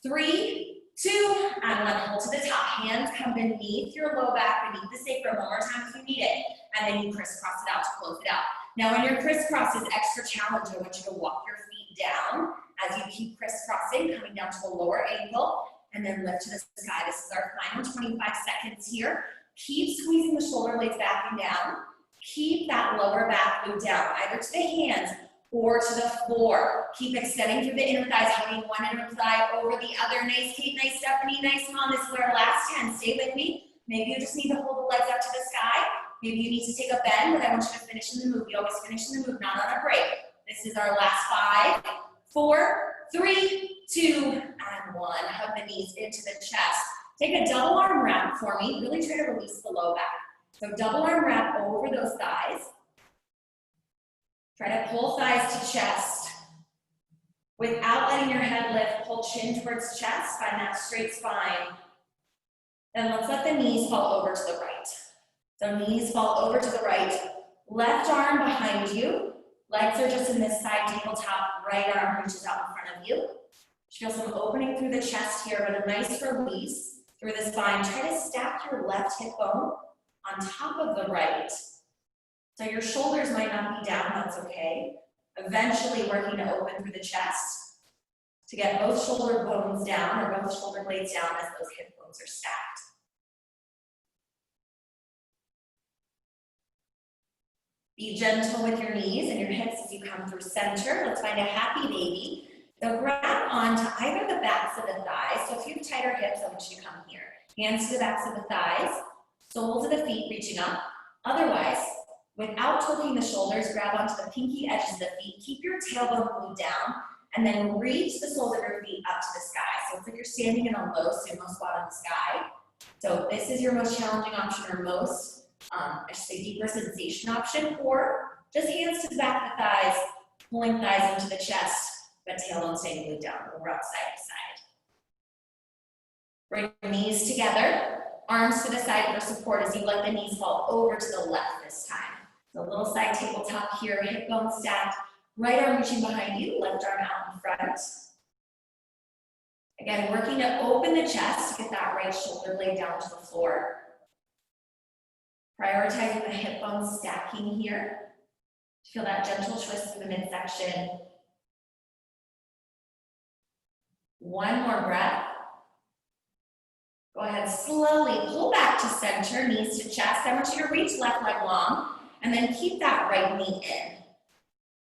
3, 2, and 1. Hold to the top. Hands come beneath your low back, beneath the sacrum. One more time if you need it. And then you crisscross it out to close it out. Now when your crisscross is extra challenge, I want you to walk your feet down as you keep crisscrossing, coming down to the lower ankle, and then lift to the sky. This is our final 25 seconds here. Keep squeezing the shoulder blades back and down. Keep that lower back glute down, either to the hands or to the floor. Keep extending through the inner thighs, hugging one inner thigh over the other. Nice Kate, nice Stephanie, nice mom. This is our last 10. Stay with me. Maybe you just need to hold the legs up to the sky. Maybe you need to take a bend, but I want you to finish in the move. You always finish in the move, not on a break. This is our last 5, 4, 3, 2, and 1. Hug the knees into the chest. Take a double arm wrap for me. Really try to release the low back. So double arm wrap over those thighs. Try to pull thighs to chest. Without letting your head lift, pull chin towards chest. Find that straight spine. Then let's let the knees fall over to the right. So knees fall over to the right. Left arm behind you. Legs are just in this side tabletop. Right arm reaches out in front of you. Feel some opening through the chest here, but a nice release through the spine. Try to stack your left hip bone on top of the right. So your shoulders might not be down, that's okay. Eventually working to open through the chest to get both shoulder bones down, or both shoulder blades down as those hip bones are stacked. Be gentle with your knees and your hips as you come through center. Let's find a happy baby. So grab onto either the backs of the thighs. So if you have tighter hips, I want you to come here. Hands to the backs of the thighs, soles of the feet reaching up. Otherwise, without tilting the shoulders, grab onto the pinky edges of the feet. Keep your tailbone glued down, and then reach the soles of your feet up to the sky. So it's like you're standing in a low sumo squat on the sky. So this is your most challenging option, or most, I should say, deeper sensation option, or just hands to the back of the thighs, pulling thighs into the chest, but tailbone staying glued down. We'll rock side to side. Bring your knees together, arms to the side for support as you let the knees fall over to the left this time. So a little side tabletop here, hip bone stacked, right arm reaching behind you, left arm out in front. Again, working to open the chest to get that right shoulder blade down to the floor. Prioritizing the hip bone stacking here. Feel that gentle twist through the midsection. One more breath. Go ahead, slowly pull back to center, knees to chest. I want you to reach left leg long, and then keep that right knee in.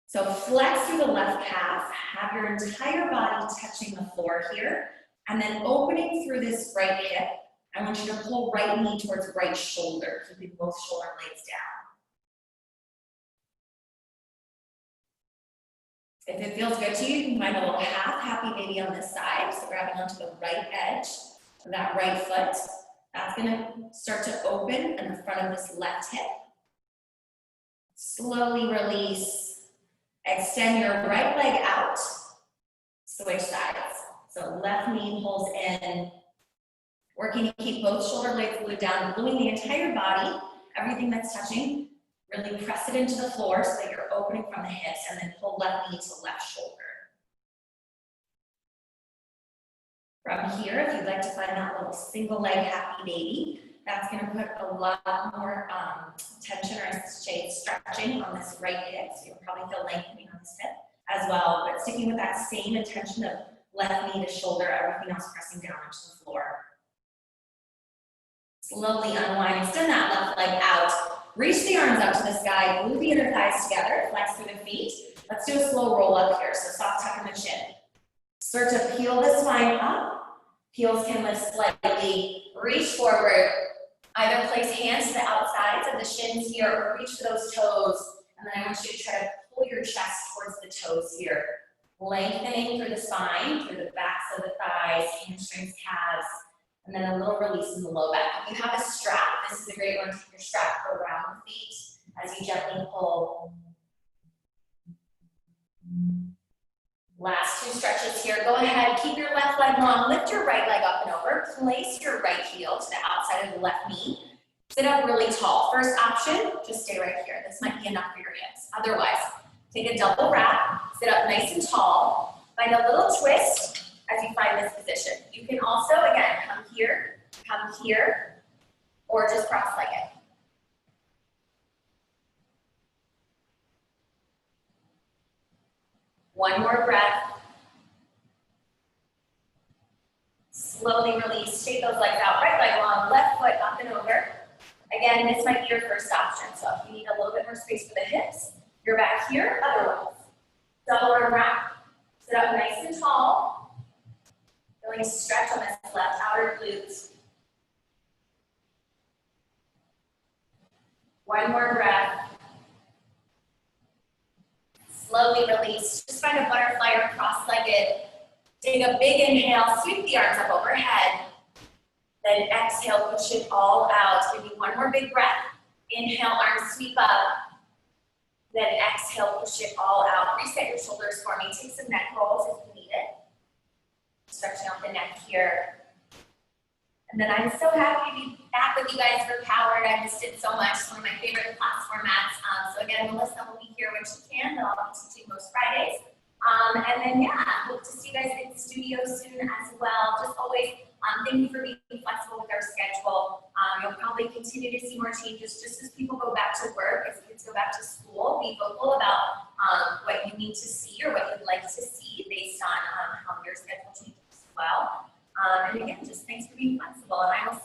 So flex through the left calf, have your entire body touching the floor here, and then opening through this right hip. I want you to pull right knee towards right shoulder, keeping both shoulder blades down. If it feels good to you, you can find a little half happy baby on this side. So grabbing onto the right edge of that right foot. That's gonna start to open in the front of this left hip. Slowly release. Extend your right leg out. Switch sides. So left knee pulls in. Working to keep both shoulder blades glued down, gluing the entire body, everything that's touching. Really press it into the floor so that you're opening from the hips, and then pull left knee to left shoulder. From here, if you'd like to find that little single leg happy baby, that's going to put a lot more tension or stretching on this right hip. So you'll probably feel lengthening on this hip as well, but sticking with that same intention of left knee to shoulder, everything else pressing down onto the floor. Slowly unwind, extend that left leg out. Reach the arms up to the sky, glue the inner thighs together, flex through the feet. Let's do a slow roll up here, so soft tuck in the chin. Start to peel the spine up. Heels can lift slightly. Reach forward. Either place hands to the outsides of the shins here or reach for those toes. And then I want you to try to pull your chest towards the toes here. Lengthening through the spine, through the backs of the thighs, hamstrings, calves. And then a little release in the low back. If you have a strap, this is a great one to take your strap around the feet as you gently pull. Last 2 stretches here. Go ahead, keep your left leg long, lift your right leg up and over, place your right heel to the outside of the left knee. Sit up really tall. First option, just stay right here. This might be enough for your hips. Otherwise, take a double wrap, sit up nice and tall, find a little twist as you find this position. You can also, again, come here, or just cross-legged. One more breath. Slowly release, shake those legs out, right leg long, left foot up and over. Again, this might be your first option, so if you need a little bit more space for the hips, you're back here, otherwise. Double arm wrap, sit up nice and tall. Feeling a stretch on this left outer glutes. One more breath. Slowly release. Just find a butterfly or cross-legged. Take a big inhale, sweep the arms up overhead. Then exhale, push it all out. Give me one more big breath. Inhale, arms sweep up. Then exhale, push it all out. Reset your shoulders for me. Take some neck rolls if you need it. Stretching out the neck here. And then I'm so happy to be back with you guys for Powered. I missed it so much. It's one of my favorite class formats. So again, Melissa will be here when she can. I'll be teaching most Fridays. And then, yeah, hope to see you guys in the studio soon as well. Just always, thank you for being